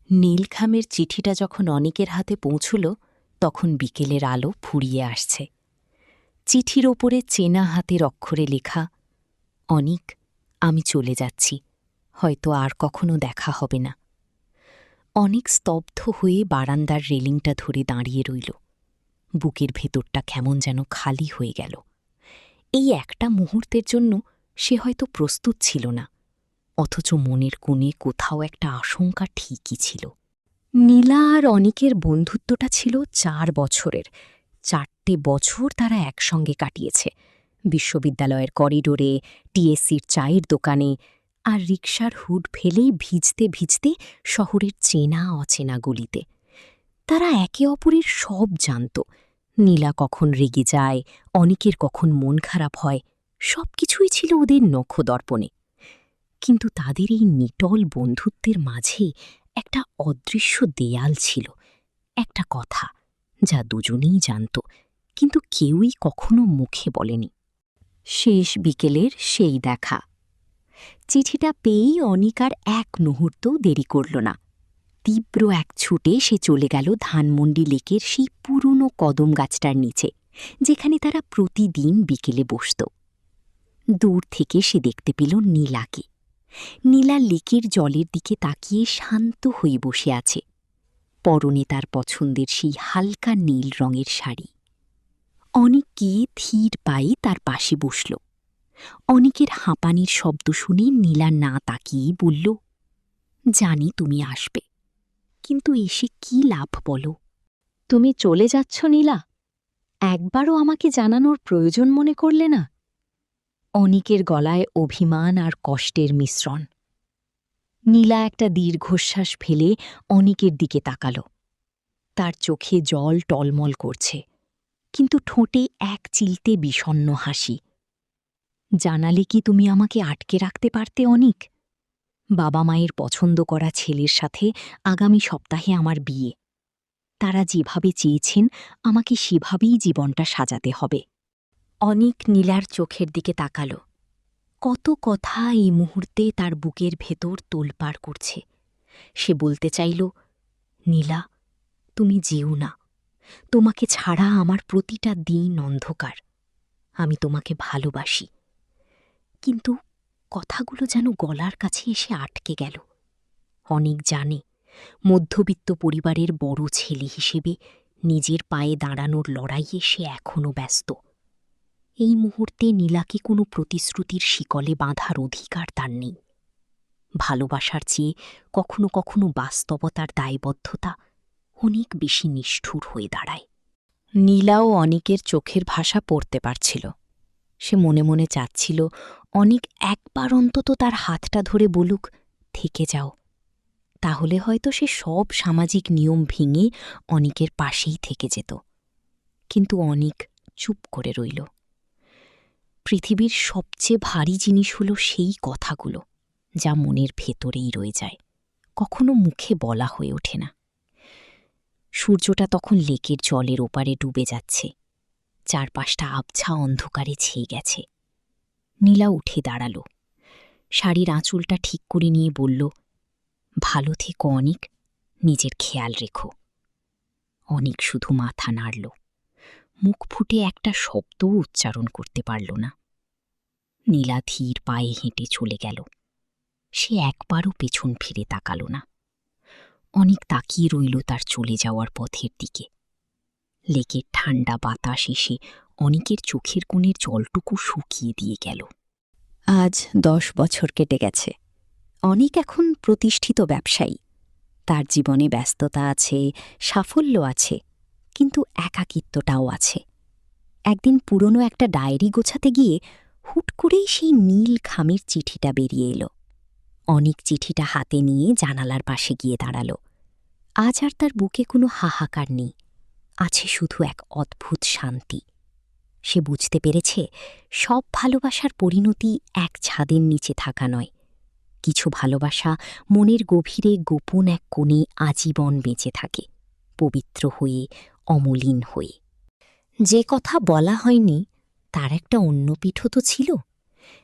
নীলখামের চিঠিটা যখন অনিকের হাতে পৌঁছল তখন বিকেলের আলো ফুরিয়ে আসছে। চিঠির ওপরে চেনা হাতের অক্ষরে লেখা, অনিক, আমি চলে যাচ্ছি, হয়তো আর কখনো দেখা হবে না। অনিক স্তব্ধ হয়ে বারান্দার রেলিংটা ধরে দাঁড়িয়ে রইল। বুকের ভেতরটা কেমন যেন খালি হয়ে গেল। এই একটা মুহূর্তের জন্য সে হয়তো প্রস্তুত ছিল না, অথচ মনের কোণে কোথাও একটা আশঙ্কা ঠিকই ছিল। নীলা আর অনিকের বন্ধুত্বটা ছিল 4 বছরের। 4টে বছর তারা একসঙ্গে কাটিয়েছে, বিশ্ববিদ্যালয়ের করিডোরে, টিএসসির চায়ের দোকানে, আর রিকশার হুড ফেলেই ভিজতে ভিজতে শহরের চেনা অচেনা গলিতে। তারা একে অপরের সব জানত। নীলা কখন রেগে যায়, অনিকের কখন মন খারাপ হয়, সব কিছুই ছিল ওদের নখদর্পণে। কিন্তু তাদের এই নিটল বন্ধুত্বের মাঝে একটা অদৃশ্য দেয়াল ছিল, একটা কথা যা দুজনেই জানত, কিন্তু কেউই কখনো মুখে বলেনি। শেষ বিকেলের সেই দেখা। চিঠিটা পেয়েই অনিক আর এক মুহূর্তও দেরি করল না। তীব্র এক ছুটে সে চলে গেল ধানমন্ডি লেকের সেই পুরনো কদম গাছটার নিচে, যেখানে তারা প্রতিদিন বিকেলে বসত। দূর থেকে সে দেখতে পেল নীলাকে। নীলা লেকের জলের দিকে তাকিয়ে শান্ত হয়ে বসে আছে। পরনে তার পছন্দের সেই হালকা নীল রঙের শাড়ি। অনিক গিয়ে ধীর পায়ে তার পাশে বসল। অনিকের হাঁপানির শব্দ শুনে নীলা না তাকিয়েই বলল, জানি তুমি আসবে, কিন্তু এসে কি লাভ বলো? তুমি চলে যাচ্ছ নীলা? একবারও আমাকে জানানোর প্রয়োজন মনে করলে না? অনিকের গলায় অভিমান আর কষ্টের মিশ্রণ। নীলা একটা দীর্ঘশ্বাস ফেলে অনিকের দিকে তাকাল। তার চোখে জল টলমল করছে, কিন্তু ঠোঁটে এক চিলতে বিষণ্ণ হাসি। জানালে কি তুমি আমাকে আটকে রাখতে পারতে অনিক? বাবা মায়ের পছন্দ করা ছেলের সাথে আগামী সপ্তাহে আমার বিয়ে। তারা যেভাবে চেয়েছেন আমাকে সেভাবেই জীবনটা সাজাতে হবে। অনিক নীলার চোখের দিকে তাকাল। কত কথা এই মুহূর্তে তার বুকের ভেতর তোলপাড় করছে। সে বলতে চাইল, নীলা, তুমি যেও না। তোমাকে ছাড়া আমার প্রতিটা দিন অন্ধকার। আমি তোমাকে ভালোবাসি। কিন্তু কথাগুলো যেন গলার কাছে এসে আটকে গেল। অনেক জানে, মধ্যবিত্ত পরিবারের বড় ছেলে হিসেবে নিজের পায়ে দাঁড়ানোর লড়াইয়ে সে এখনও ব্যস্ত। এই মুহূর্তে নীলাকে কোনো প্রতিশ্রুতির শিকলে বাঁধার অধিকার তার নেই। ভালোবাসার চেয়ে কখনো কখনো বাস্তবতার দায়বদ্ধতা অনেক বেশি নিষ্ঠুর হয়ে দাঁড়ায়। নীলাও অনিকের চোখের ভাষা পড়তে পারছিল। সে মনে মনে চাচ্ছিল অনিক একবার অন্তত তার হাতটা ধরে বলুক, থেকে যাও। তাহলে হয়তো সে সব সামাজিক নিয়ম ভেঙে অনিকের পাশেই থেকে যেত। কিন্তু অনিক চুপ করে রইল। পৃথিবীর সবচেয়ে ভারী জিনিস হল সেই কথাগুলো যা মনের ভেতরেই রয়ে যায়, কখনো মুখে বলা হয়ে ওঠে না। সূর্যটা তখন লেকের জলের ওপারে ডুবে যাচ্ছে। চারপাশটা আবছা অন্ধকারে ছেয়ে গেছে। নীলা উঠে দাঁড়াল, শাড়ির আঁচলটা ঠিক করে নিয়ে বলল, ভালো থেকো অনিক, নিজের খেয়াল রেখো। অনিক শুধু মাথা নাড়ল, মুখ ফুটে একটা শব্দও উচ্চারণ করতে পারল না। নীলা ধীর পায়ে হেঁটে চলে গেল। সে একবারও পেছন ফিরে তাকাল না। অনিক তাকিয়ে রইল তার চলে যাওয়ার পথের দিকে। লেকের ঠান্ডা বাতাস এসে অনিকের চোখের কোণের জলটুকু শুকিয়ে দিয়ে গেল। আজ 10 বছর কেটে গেছে। অনিক এখন প্রতিষ্ঠিত ব্যবসায়ী। তার জীবনে ব্যস্ততা আছে, সাফল্য আছে, কিন্তু একাকিত্বটাও আছে। একদিন পুরনো একটা ডায়েরি গোছাতে গিয়ে হুট করেই সেই নীল খামের চিঠিটা বেরিয়ে এলো। অনিক চিঠিটা হাতে নিয়ে জানালার পাশে গিয়ে দাঁড়াল। আজ আর তার বুকে কোনো হাহাকার নেই, আছে শুধু এক অদ্ভুত শান্তি। সে বুঝতে পেরেছে, সব ভালোবাসার পরিণতি এক ছাদের নিচে থাকা নয়। কিছু ভালোবাসা মনের গভীরে গোপন এক কোণে আজীবন বেঁচে থাকে, পবিত্র হয়ে, অমলিন হয়ে। যে কথা বলা হয়নি তার একটা অন্য পিঠও তো ছিল।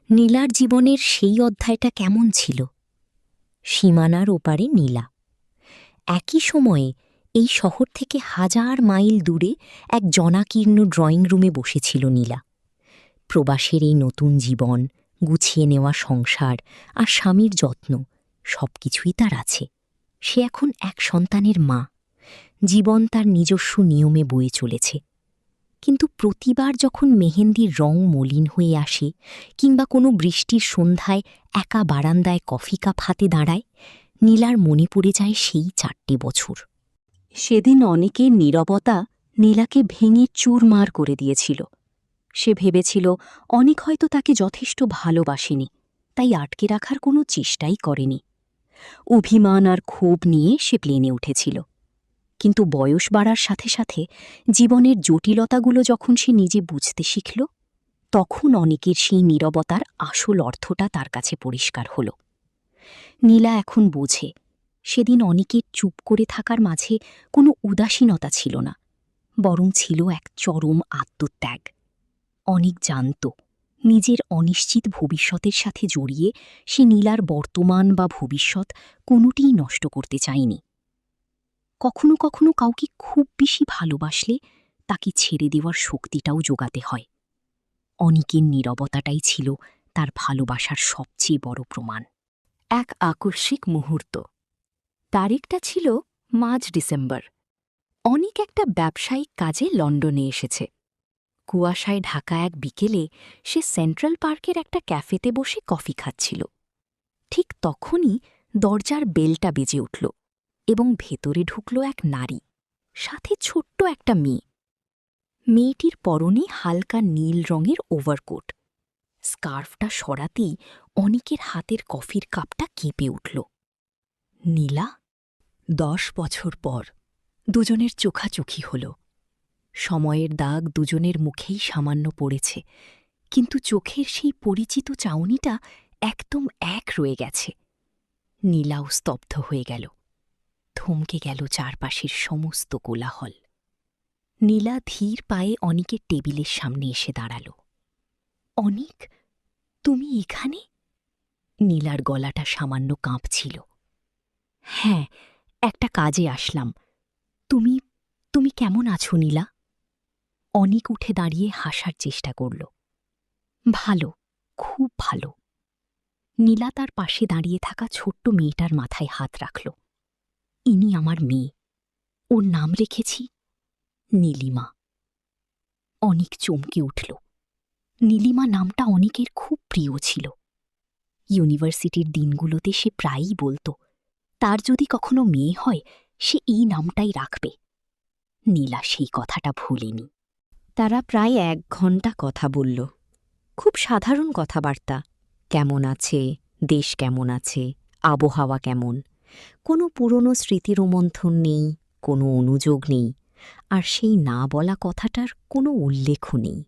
নীলার জীবনের সেই অধ্যায়টা কেমন ছিল? সীমানার ওপারে নীলা, একই সময়ে এই শহর থেকে 1000 মাইল দূরে এক জনাকীর্ণ ড্রয়িং রুমে বসেছিল নীলা। প্রবাসের এই নতুন জীবন, গুছিয়ে নেওয়া সংসার আর স্বামীর যত্ন সবকিছুই তার আছে। সে এখন এক সন্তানের মা। জীবন তার নিজস্ব নিয়মে বয়ে চলেছে। কিন্তু প্রতিবার যখন মেহেন্দির রং মলিন হয়ে আসে কিংবা কোনো বৃষ্টির সন্ধ্যায় একা বারান্দায় কফি কাপ হাতে দাঁড়ায়, নীলার মনে পড়ে যায় সেই 4টে বছর। সেদিন অনেকের নীরবতা নীলাকে ভেঙে চুরমার করে দিয়েছিল। সে ভেবেছিল অনেক হয়তো তাকে যথেষ্ট ভালোবাসেনি, তাই আটকে রাখার কোনো চেষ্টাই করেনি। অভিমান আর ক্ষোভ নিয়ে সে প্লেনে উঠেছিল। কিন্তু বয়স বাড়ার সাথে সাথে জীবনের জটিলতাগুলো যখন সে নিজে বুঝতে শিখল, তখন অনেকের সেই নীরবতার আসল অর্থটা তার কাছে পরিষ্কার হল। নীলা এখন বোঝে, সেদিন অনেকের চুপ করে থাকার মাঝে কোনো উদাসীনতা ছিল না, বরং ছিল এক চরম আত্মত্যাগ। অনেক জানত নিজের অনিশ্চিত ভবিষ্যতের সাথে জড়িয়ে সে নীলার বর্তমান বা ভবিষ্যৎ কোনোটিই নষ্ট করতে চায়নি। কখনো কখনো কাউকে খুব বেশি ভালোবাসলে তাকে ছেড়ে দেওয়ার শক্তিটাও জোগাতে হয়। অনিকের নীরবতাটাই ছিল তার ভালোবাসার সবচেয়ে বড় প্রমাণ। এক আকস্মিক মুহূর্ত। তারিখটা ছিল মাঝ ডিসেম্বর। অনিক একটা ব্যবসায়িক কাজে লন্ডনে এসেছে। কুয়াশায় ঢাকা এক বিকেলে সে সেন্ট্রাল পার্কের একটা ক্যাফেতে বসে কফি খাচ্ছিল। ঠিক তখনই দরজার বেলটা বেজে উঠল এবং ভেতরে ঢুকল এক নারী, সাথে ছোট্ট একটা মেয়ে। মেয়েটির পরনে হালকা নীল রঙের ওভারকোট। স্কার্ফটা সরাতেই অনিকের হাতের কফির কাপটা কেঁপে উঠল। নীলা? 10 বছর পর দুজনের চোখাচোখি হল। সময়ের দাগ দুজনের মুখেই সামান্য পড়েছে, কিন্তু চোখের সেই পরিচিত চাউনিটা একদম এক রয়ে গেছে। নীলাও স্তব্ধ হয়ে গেল। থমকে গেল চারপাশের সমস্ত কোলাহল। নীলা ধীর পায়ে অনিকের টেবিলের সামনে এসে দাঁড়াল। অনিক, তুমি এখানে? নীলার গলাটা সামান্য কাঁপছিল। হ্যাঁ, একটা কাজে আসলাম। তুমি তুমি কেমন আছো নীলা? অনিক উঠে দাঁড়িয়ে হাসার চেষ্টা করল। ভালো, খুব ভালো। নীলা তার পাশে দাঁড়িয়ে থাকা ছোট্ট মেয়েটার মাথায় হাত রাখল। ইনি আমার মেয়ে। ওর নাম রেখেছি নীলিমা। অনিক চমকে উঠল। নীলিমা নামটা অনিকের খুব প্রিয় ছিল। ইউনিভার্সিটির দিনগুলোতে সে প্রায়ই বলত, তার যদি কখনো মেয়ে হয় সে এই নামটাই রাখবে। নীলা সেই কথাটা ভুলেনি। তারা প্রায় 1 ঘণ্টা কথা বলল। খুব সাধারণ কথাবার্তা। কেমন আছে, দেশ কেমন আছে, আবহাওয়া কেমন। কোনো পুরনো স্মৃতিরোমন্থন নেই, কোনো অনুযোগ নেই, আর সেই না বলা কথাটার কোনো উল্লেখও নেই।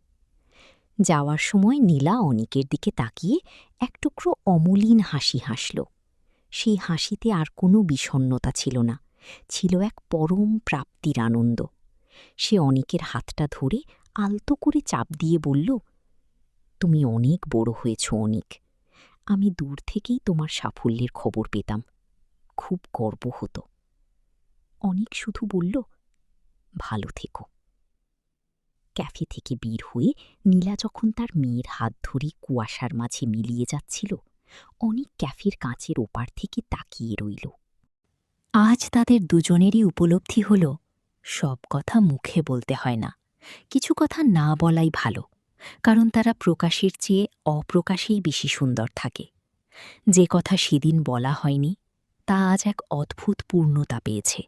যাওয়ার সময় নীলা অনিকের দিকে তাকিয়ে এক টুকরো অমলিন হাসি হাসল। সেই হাসিতে আর কোনো বিষণ্ণতা ছিল না, ছিল এক পরম প্রাপ্তির আনন্দ। সে অনিকের হাতটা ধরে আলতো করে চাপ দিয়ে বলল, তুমি অনেক বড় হয়েছ অনিক। আমি দূর থেকেই তোমার সাফল্যের খবর পেতাম, খুব গর্ব হতো। অনিক শুধু বলল, ভালো থেকো। ক্যাফে থেকে বের হয়ে নীলা যখন তার মেয়ের হাত ধরে কুয়াশার মাঝে মিলিয়ে যাচ্ছিল, অনিক ক্যাফের কাঁচের ওপার থেকে তাকিয়ে রইল। আজ তাদের দুজনেরই উপলব্ধি হল, সব কথা মুখে বলতে হয় না, কিছু কথা না বলাই ভালো, কারণ তারা প্রকাশের চেয়ে অপ্রকাশেই বেশি সুন্দর থাকে। যে কথা সেদিন বলা হয়নি, তা আজ এক অদ্ভুত পূর্ণতা পেয়েছে।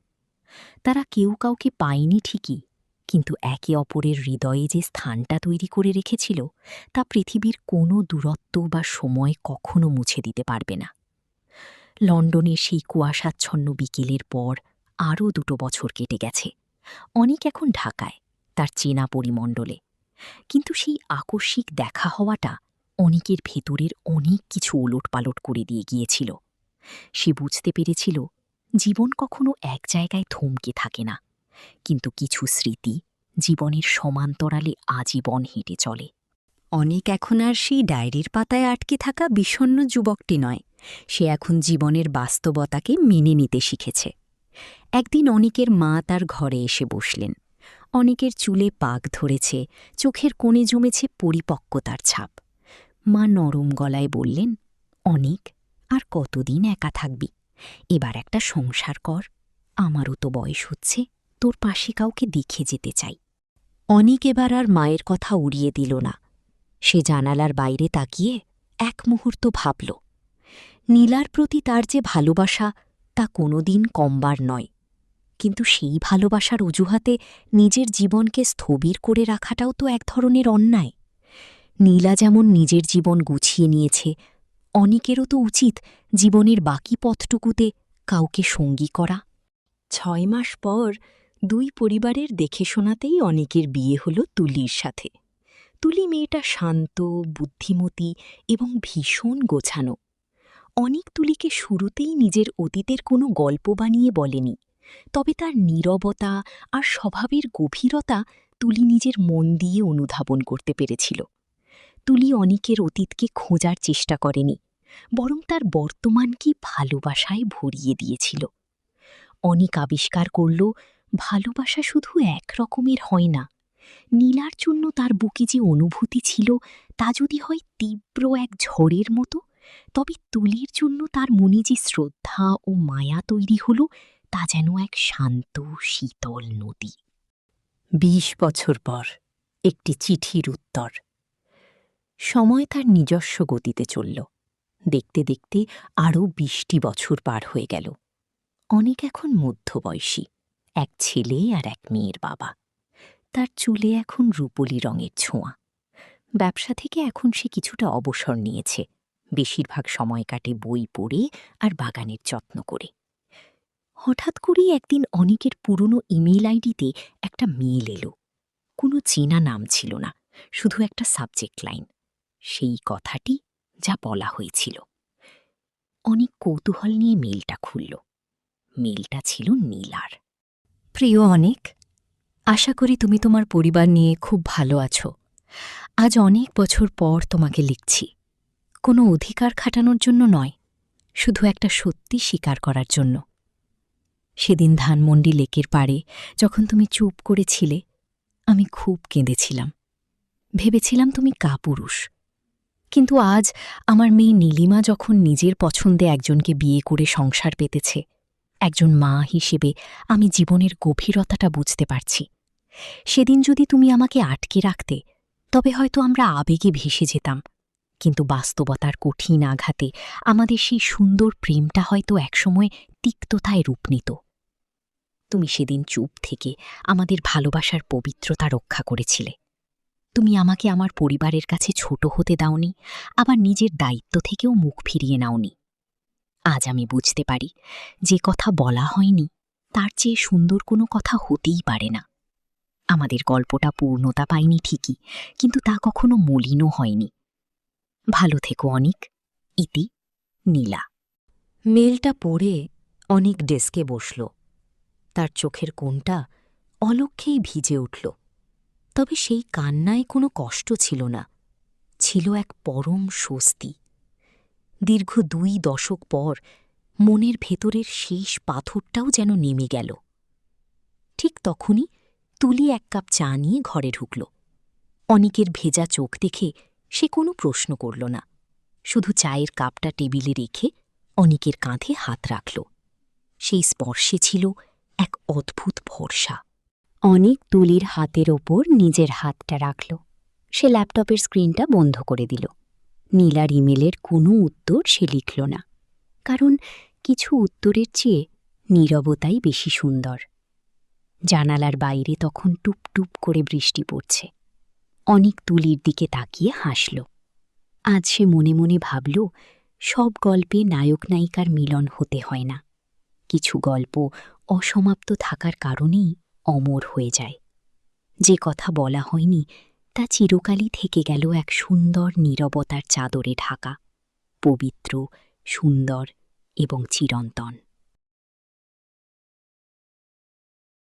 তারা কেউ কাউকে পায়নি ঠিকই, কিন্তু একে অপরের হৃদয়ে যে স্থানটা তৈরি করে রেখেছিল, তা পৃথিবীর কোনো দূরত্ব বা সময় কখনো মুছে দিতে পারবে না। লন্ডনের সেই কুয়াশাচ্ছন্ন বিকেলের পর আরও 2 বছর কেটে গেছে। অনিক এখন ঢাকায়, তার চেনা পরিমণ্ডলে। কিন্তু সেই আকস্মিক দেখা হওয়াটা অনিকের ভেতরের অনেক কিছু ওলটপালট করে দিয়ে গিয়েছিল। সে বুঝতে পেরেছিল, জীবন কখনো এক জায়গায় থমকে থাকে না, কিন্তু কিছু স্মৃতি জীবনের সমান্তরালে আজীবন হেঁটে চলে। অনিক এখন আর সেই ডায়েরির পাতায় আটকে থাকা বিষণ্ণ যুবকটি নয়, সে এখন জীবনের বাস্তবতাকে মেনে নিতে শিখেছে। একদিন অনিকের মা তার ঘরে এসে বসলেন। অনিকের চুলে পাক ধরেছে, চোখের কোণে জমেছে পরিপক্কতার ছাপ। মা নরম গলায় বললেন, অনিক, আর কতদিন একা থাকবি? এবার একটা সংসার কর। আমারও তো বয়স হচ্ছে, তোর পাশে কাউকে দেখে যেতে চাই। অনিক এবার আর মায়ের কথা উড়িয়ে দিল না। সে জানালার বাইরে তাকিয়ে এক মুহূর্ত ভাবল, নীলার প্রতি তার যে ভালোবাসা তা কোনোদিন কমবার নয়, কিন্তু সেই ভালোবাসার অজুহাতে নিজের জীবনকে স্থবির করে রাখাটাও তো এক ধরনের অন্যায়। নীলা যেমন নিজের জীবন গুছিয়ে নিয়েছে, অনিকেরও তো উচিত জীবনের বাকি পথটুকুতে কাউকে সঙ্গী করা। 6 মাস পর দুই পরিবারের দেখে শোনাতেই অনিকের বিয়ে হল তুলির সাথে। তুলি মেয়েটা শান্ত, বুদ্ধিমতী এবং ভীষণ গোছানো। অনিক তুলিকে শুরুতেই নিজের অতীতের কোনো গল্প বানিয়ে বলেনি, তবে তার নীরবতা আর স্বভাবের গভীরতা তুলি নিজের মন দিয়ে অনুধাবন করতে পেরেছিল। তুলি অনিকের অতীতকে খোঁজার চেষ্টা করেনি, বরং তার বর্তমানকে ভালোবাসায় ভরিয়ে দিয়েছিল। অনিক আবিষ্কার করল, ভালোবাসা শুধু এক রকমের হয় না। নীলার জন্য তার বুকে যে অনুভূতি ছিল তা যদি হয় তীব্র এক ঝড়ের মতো, তবে তুলির জন্য তার মনে যে শ্রদ্ধা ও মায়া তৈরি হল তা যেন এক শান্ত শীতল নদী। 20 বছর পর একটি চিঠির উত্তর। সময় তার নিজস্ব গতিতে চলল। দেখতে দেখতে আরও 20টি বছর পার হয়ে গেল। অনেক এখন মধ্যবয়সী, এক ছেলে আর এক মেয়ের বাবা। তার চুলে এখন রূপলি রঙের ছোঁয়া। ব্যবসা থেকে এখন সে কিছুটা অবসর নিয়েছে, বেশিরভাগ সময় কাটে বই পড়ে আর বাগানের যত্ন করে। হঠাৎ করেই একদিন অনিকের পুরনো ইমেইল আইডিতে একটা মেইল এলো। কোনো চেনা নাম ছিল না, শুধু একটা সাবজেক্ট লাইন, সেই কথাটি যা বলা হয়েছিল। অনিক কৌতূহল নিয়ে মেইলটা খুলল। মেইলটা ছিল নীলার। প্রিয় অনিক, আশা করি তুমি তোমার পরিবার নিয়ে খুব ভালো আছো। আজ অনেক বছর পর তোমাকে লিখছি। কোনো অধিকার খাটানোর জন্য নয়, শুধু একটা সত্যি স্বীকার করার জন্য। সেদিন ধানমন্ডি লেকের পাড়ে যখন তুমি চুপ করেছিলে, আমি খুব কেঁদেছিলাম। ভেবেছিলাম তুমি কাপুরুষ। কিন্তু আজ আমার মেয়ে নীলিমা যখন নিজের পছন্দে একজনকে বিয়ে করে সংসার পেতেছে, একজন মা হিসেবে আমি জীবনের গভীরতাটা বুঝতে পারছি। সেদিন যদি তুমি আমাকে আটকে রাখতে, তবে হয়তো আমরা আবেগে ভেসে যেতাম, কিন্তু বাস্তবতার কঠিন আঘাতে আমাদের সেই সুন্দর প্রেমটা হয়তো একসময় তিক্ততায় রূপ নিত। তুমি সেদিন চুপ থেকে আমাদের ভালোবাসার পবিত্রতা রক্ষা করেছিলে। তুমি আমাকে আমার পরিবারের কাছে ছোট হতে দাওনি, আবার নিজের দায়িত্ব থেকেও মুখ ফিরিয়ে নাওনি। আজ আমি বুঝতে পারি, যে কথা বলা হয়নি তার চেয়ে সুন্দর কোনো কথা হতেই পারে না। আমাদের গল্পটা পূর্ণতা পায়নি ঠিকই, কিন্তু তা কখনো মলিনও হয়নি। ভালো থেকো অনিক। ইতি, নীলা। মেলটা পড়ে অনিক ডেস্কে বসল। তার চোখের কোণটা অলক্ষেই ভিজে উঠল। তবে সেই কান্নায় কোনো কষ্ট ছিল না, ছিল এক পরম স্বস্তি। দীর্ঘ 2 দশক পর মনের ভেতরের শেষ পাথরটাও যেন নেমে গেল। ঠিক তখনই তুলি 1 কাপ চা নিয়ে ঘরে ঢুকল। অনিকের ভেজা চোখ দেখে সে কোনো প্রশ্ন করল না, শুধু চায়ের কাপটা টেবিলে রেখে অনিকের কাঁধে হাত রাখল। সেই স্পর্শে ছিল এক অদ্ভুত ভরসা। অনিক তুলির হাতের ওপর নিজের হাতটা রাখল। সে ল্যাপটপের স্ক্রিনটা বন্ধ করে দিল। নীলার ইমেলের কোনো উত্তর সে লিখল না, কারণ কিছু উত্তরের চেয়ে নীরবতাই বেশি সুন্দর। জানালার বাইরে তখন টুপটুপ করে বৃষ্টি পড়ছে। অনিক তুলির দিকে তাকিয়ে হাসল। আজ সে মনে মনে ভাবল, সব গল্পে নায়ক নায়িকার মিলন হতে হয় না। কিছু গল্প অসমাপ্ত থাকার কারণেই অমর হয়ে যায়। যে কথা বলা হয়নি তা চিরকালই থেকে গেল এক সুন্দর নীরবতার চাদরে ঢাকা, পবিত্র, সুন্দর এবং চিরন্তন।